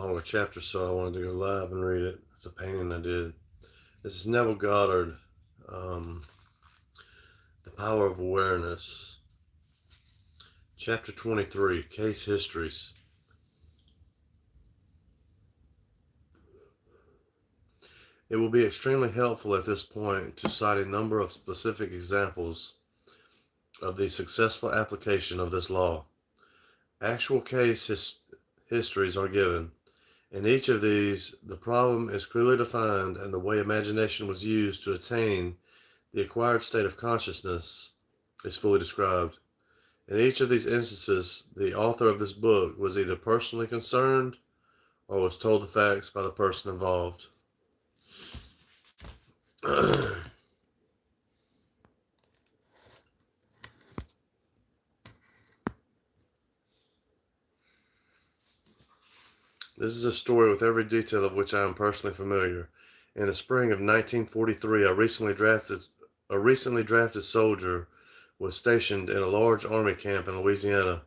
longer chapter, so I wanted to go live and read it. It's a painting I did. This is Neville Goddard, The Power of Awareness. Chapter 23, Case Histories. It will be extremely helpful at this point to cite a number of specific examples of the successful application of this law. Actual case histories are given. In each of these, the problem is clearly defined and the way imagination was used to attain the acquired state of consciousness is fully described. In each of these instances, the author of this book was either personally concerned or was told the facts by the person involved. This is a story with every detail of which I am personally familiar. In the spring of 1943, a recently drafted soldier was stationed in a large army camp in Louisiana.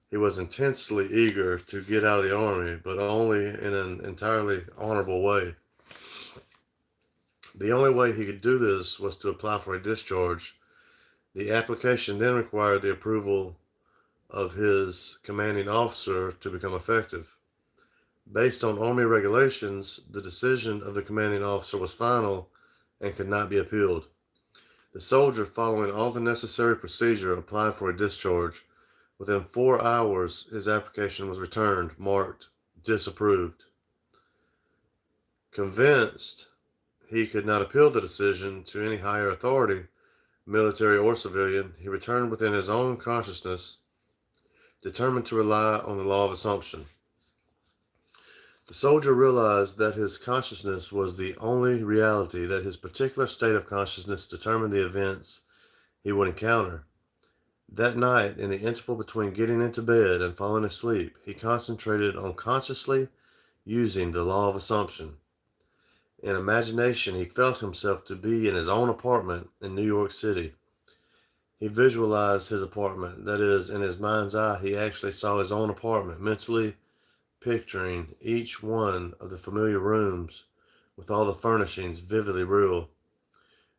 He was intensely eager to get out of the army, but only in an entirely honorable way. The only way he could do this was to apply for a discharge. The application then required the approval of his commanding officer to become effective. Based on Army regulations, the decision of the commanding officer was final and could not be appealed. The soldier, following all the necessary procedure, applied for a discharge. Within 4 hours, his application was returned, marked disapproved. Convinced he could not appeal the decision to any higher authority, military or civilian, he returned within his own consciousness, determined to rely on the law of assumption. The soldier realized that his consciousness was the only reality, that his particular state of consciousness determined the events he would encounter. That night, in the interval between getting into bed and falling asleep, he concentrated on consciously using the law of assumption. In imagination, he felt himself to be in his own apartment in New York City. He visualized his apartment, that is, in his mind's eye, he actually saw his own apartment, mentally picturing each one of the familiar rooms with all the furnishings vividly real.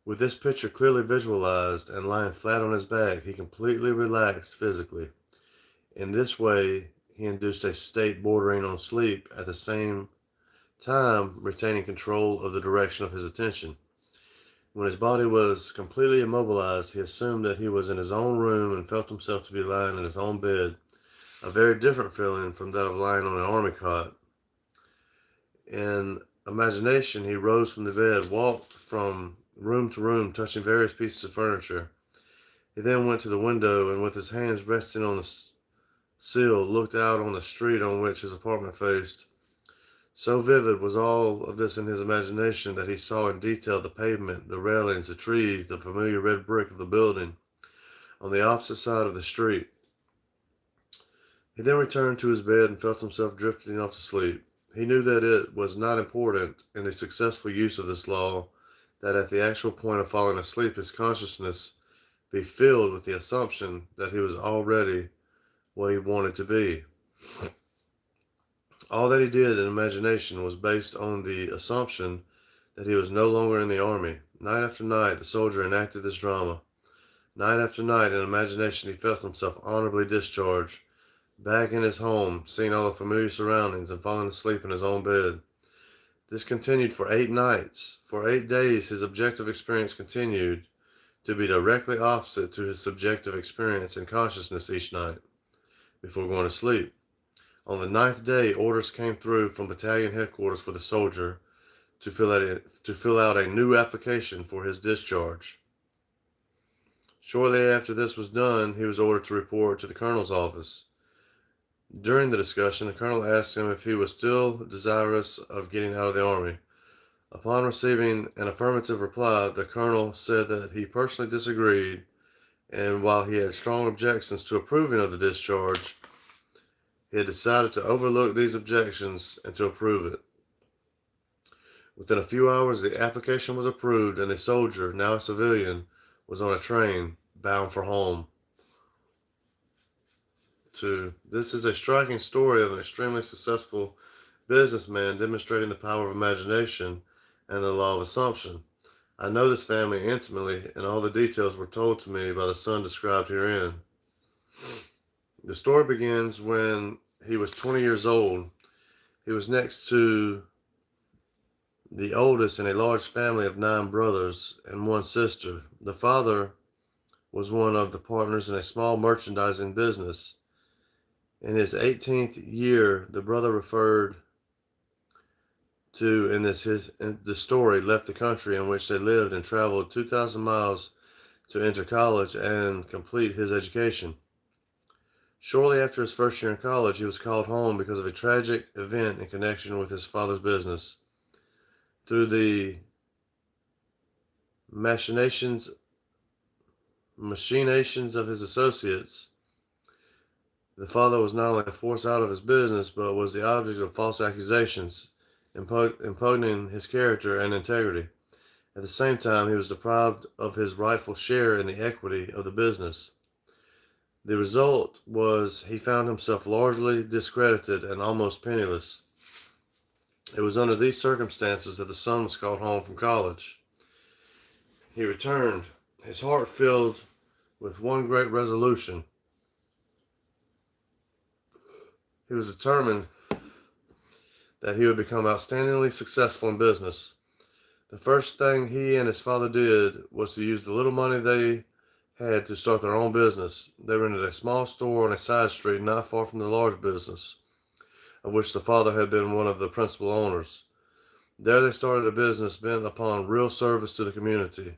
With this picture clearly visualized and lying flat on his back, he completely relaxed physically. In this way, he induced a state bordering on sleep, at the same time retaining control of the direction of his attention. When his body was completely immobilized, he assumed that he was in his own room and felt himself to be lying in his own bed, a very different feeling from that of lying on an army cot. In imagination, he rose from the bed, walked from room to room, touching various pieces of furniture. He then went to the window and, with his hands resting on the sill, looked out on the street on which his apartment faced. So vivid was all of this in his imagination that he saw in detail the pavement, the railings, the trees, the familiar red brick of the building on the opposite side of the street. He then returned to his bed and felt himself drifting off to sleep. He knew that it was not important in the successful use of this law that at the actual point of falling asleep, his consciousness be filled with the assumption that he was already what he wanted to be. All that he did in imagination was based on the assumption that he was no longer in the army. Night after night, the soldier enacted this drama. Night after night, in imagination, he felt himself honorably discharged, back in his home, seeing all the familiar surroundings and falling asleep in his own bed. This continued for 8 nights. For 8 days, his objective experience continued to be directly opposite to his subjective experience and consciousness each night before going to sleep. On the 9th day, orders came through from battalion headquarters for the soldier to fill out a new application for his discharge. Shortly after this was done, he was ordered to report to the colonel's office. During the discussion, the colonel asked him if he was still desirous of getting out of the army. Upon receiving an affirmative reply, the colonel said that he personally disagreed, and while he had strong objections to approving of the discharge, he had decided to overlook these objections and to approve it. Within a few hours, the application was approved, and the soldier, now a civilian, was on a train bound for home. This is a striking story of an extremely successful businessman, demonstrating the power of imagination and the law of assumption. I know this family intimately, and all the details were told to me by the son described herein. The story begins when he was 20 years old. He was next to the oldest in a large family of 9 brothers and 1 sister. The father was one of the partners in a small merchandising business. In his 18th year, the brother referred to in the story left the country in which they lived and traveled 2,000 miles to enter college and complete his education. Shortly after his first year in college, he was called home because of a tragic event in connection with his father's business. Through the machinations of his associates, the father was not only forced out of his business, but was the object of false accusations, impugning his character and integrity. At the same time, he was deprived of his rightful share in the equity of the business. The result was he found himself largely discredited and almost penniless. It was under these circumstances that the son was called home from college. He returned, his heart filled with one great resolution. He was determined that he would become outstandingly successful in business. The first thing he and his father did was to use the little money they had to start their own business. They rented a small store on a side street not far from the large business, of which the father had been one of the principal owners. There they started a business bent upon real service to the community.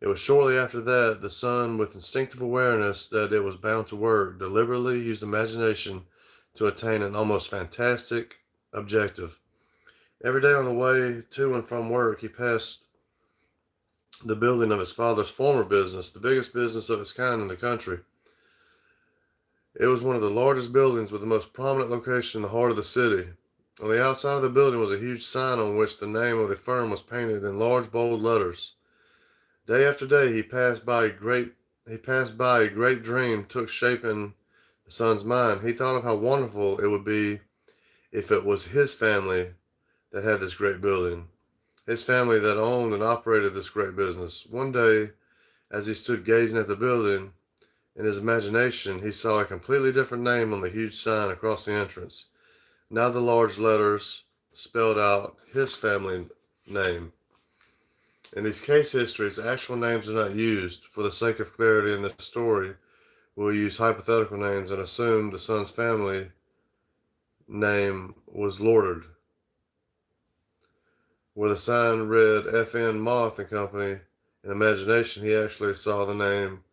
It was shortly after that the son, with instinctive awareness that it was bound to work, deliberately used imagination to attain an almost fantastic objective. Every day on the way to and from work, he passed the building of his father's former business, the biggest business of its kind in the country. It was one of the largest buildings with the most prominent location in the heart of the city. On the outside of the building was a huge sign on which the name of the firm was painted in large, bold letters. Day after day, he passed by a great dream took shape in the son's mind. He thought of how wonderful it would be if it was his family that had this great building, his family that owned and operated this great business. One day, as he stood gazing at the building, in his imagination, he saw a completely different name on the huge sign across the entrance. Now the large letters spelled out his family name. In these case histories, actual names are not used. For the sake of clarity in this story, we'll use hypothetical names and assume the son's family name was Lordard. Where the sign read F.N. Moth and Company, in imagination he actually saw the name,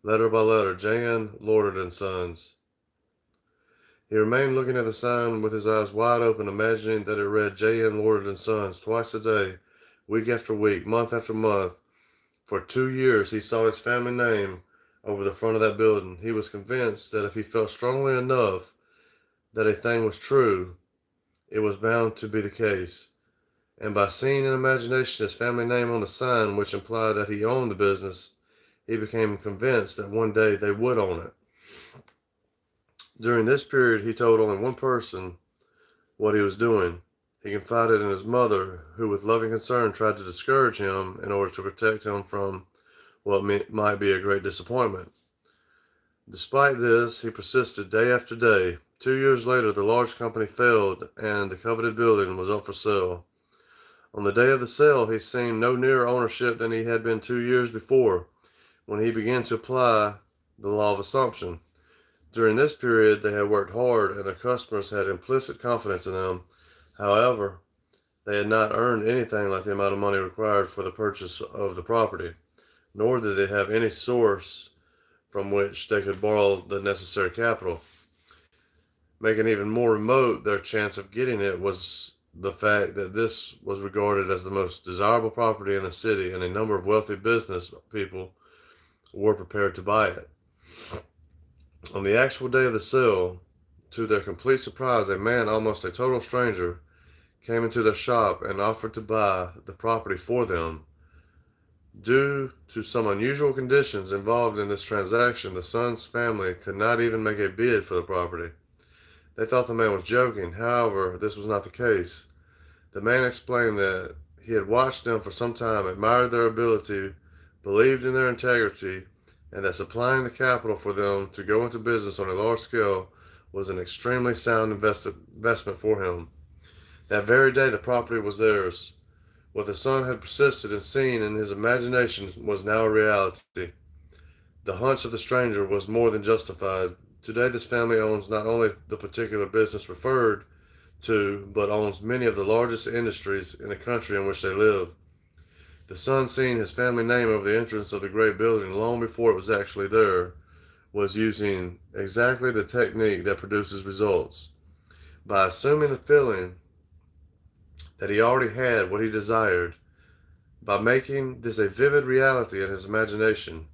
letter by letter, J.N. Lordard and Sons. He remained looking at the sign with his eyes wide open, imagining that it read J.N. Lordard and Sons twice a day, week after week, month after month. For 2 years he saw his family name over the front of that building. He was convinced that if he felt strongly enough that a thing was true, it was bound to be the case. And by seeing in imagination his family name on the sign, which implied that he owned the business, he became convinced that one day they would own it. During this period, he told only one person what he was doing. He confided in his mother, who with loving concern tried to discourage him in order to protect him from what might be a great disappointment. Despite this, he persisted day after day. 2 years later, the large company failed, and the coveted building was up for sale. On the day of the sale, he seemed no nearer ownership than he had been 2 years before, when he began to apply the law of assumption. During this period, they had worked hard, and their customers had implicit confidence in them. However, they had not earned anything like the amount of money required for the purchase of the property, nor did they have any source from which they could borrow the necessary capital. Making even more remote their chance of getting it was the fact that this was regarded as the most desirable property in the city, and a number of wealthy business people were prepared to buy it. On the actual day of the sale, to their complete surprise, a man, almost a total stranger, came into their shop and offered to buy the property for them. Due to some unusual conditions involved in this transaction, the son's family could not even make a bid for the property. They thought the man was joking. However, this was not the case. The man explained that he had watched them for some time, admired their ability, believed in their integrity, and that supplying the capital for them to go into business on a large scale was an extremely sound investment for him. That very day, the property was theirs. What the son had persisted in seeing in his imagination was now a reality. The hunch of the stranger was more than justified. Today, this family owns not only the particular business referred to, but owns many of the largest industries in the country in which they live. The son, seeing his family name over the entrance of the great building long before it was actually there, was using exactly the technique that produces results. By assuming the feeling that he already had what he desired, by making this a vivid reality in his imagination,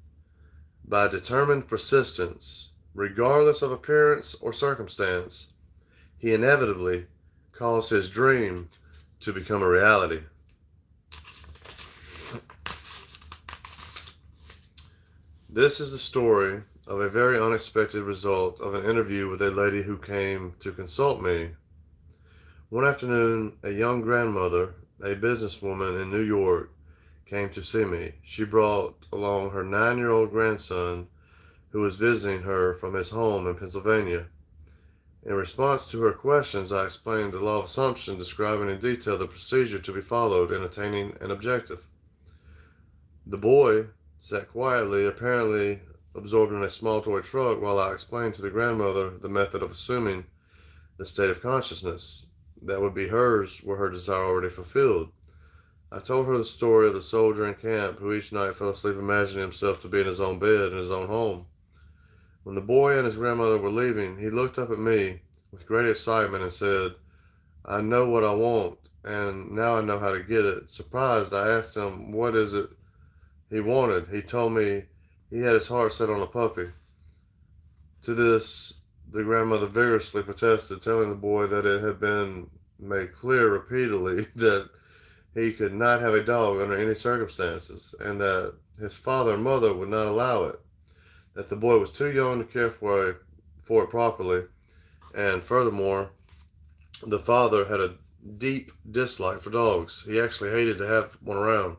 by determined persistence, regardless of appearance or circumstance, he inevitably caused his dream to become a reality. This is the story of a very unexpected result of an interview with a lady who came to consult me. One afternoon, a young grandmother, a businesswoman in New York, came to see me. She brought along her 9-year-old grandson, who was visiting her from his home in Pennsylvania. In response to her questions, I explained the law of assumption, describing in detail the procedure to be followed in attaining an objective. The boy sat quietly, apparently absorbed in a small toy truck, while I explained to the grandmother the method of assuming the state of consciousness that would be hers were her desire already fulfilled. I told her the story of the soldier in camp who each night fell asleep imagining himself to be in his own bed in his own home. When the boy and his grandmother were leaving, he looked up at me with great excitement and said, "I know what I want, and now I know how to get it." Surprised, I asked him what is it he wanted. He told me he had his heart set on a puppy. To this, the grandmother vigorously protested, telling the boy that it had been made clear repeatedly that he could not have a dog under any circumstances, and that his father and mother would not allow it, that the boy was too young to care for it properly, and furthermore, the father had a deep dislike for dogs. He actually hated to have one around.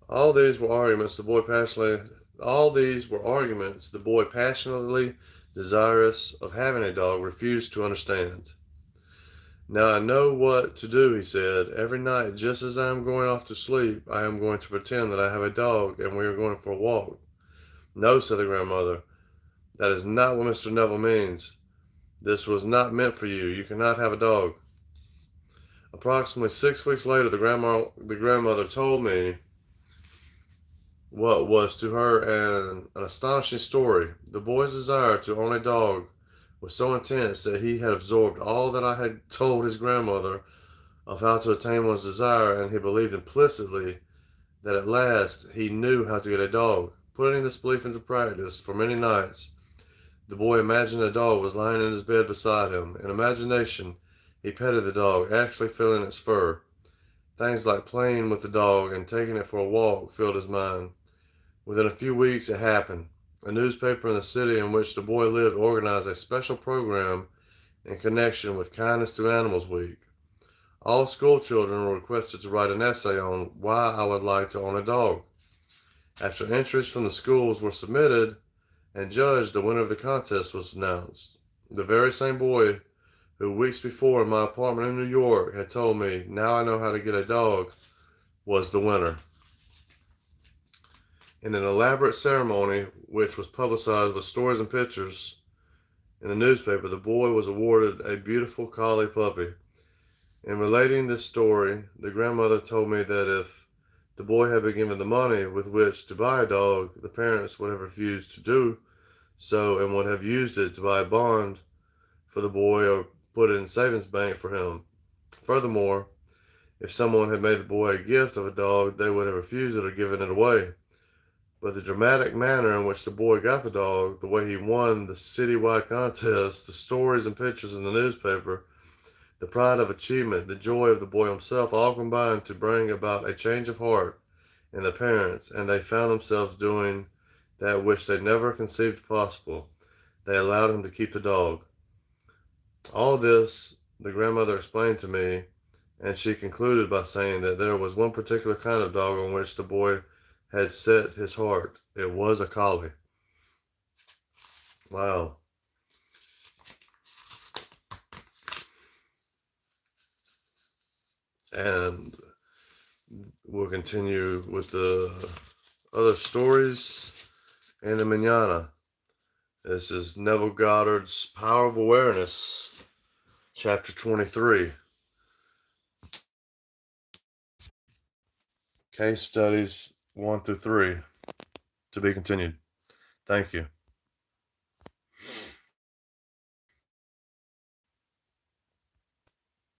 All these were arguments the boy passionately desirous of having a dog refused to understand. "Now I know what to do," he said. "Every night, just as I am going off to sleep, I am going to pretend that I have a dog and we are going for a walk." "No," said the grandmother, "that is not what Mr. Neville means. This was not meant for you. You cannot have a dog." Approximately 6 weeks later, the grandmother told me what was to her an astonishing story. The boy's desire to own a dog was so intense that he had absorbed all that I had told his grandmother of how to attain one's desire, and he believed implicitly that at last he knew how to get a dog. Putting this belief into practice, for many nights, the boy imagined a dog was lying in his bed beside him. In imagination, he petted the dog, actually feeling its fur. Things like playing with the dog and taking it for a walk filled his mind. Within a few weeks, it happened. A newspaper in the city in which the boy lived organized a special program in connection with Kindness to Animals Week. All school children were requested to write an essay on why I would like to own a dog. After entries from the schools were submitted and judged, the winner of the contest was announced. The very same boy who weeks before in my apartment in New York had told me, "Now I know how to get a dog," was the winner. In an elaborate ceremony, which was publicized with stories and pictures in the newspaper, the boy was awarded a beautiful collie puppy. In relating this story, the grandmother told me that if the boy had been given the money with which to buy a dog, the parents would have refused to do so and would have used it to buy a bond for the boy or put it in savings bank for him. Furthermore, if someone had made the boy a gift of a dog, they would have refused it or given it away. But the dramatic manner in which the boy got the dog, the way he won the citywide contest, the stories and pictures in the newspaper, the pride of achievement, the joy of the boy himself, all combined to bring about a change of heart in the parents, and they found themselves doing that which they never conceived possible. They allowed him to keep the dog. All this the grandmother explained to me, and she concluded by saying that there was one particular kind of dog on which the boy had set his heart. It was a collie. Wow. And we'll continue with the other stories in the manana. This is Neville Goddard's Power of Awareness, Chapter 23. Case Studies 1 through 3. To be continued. Thank you.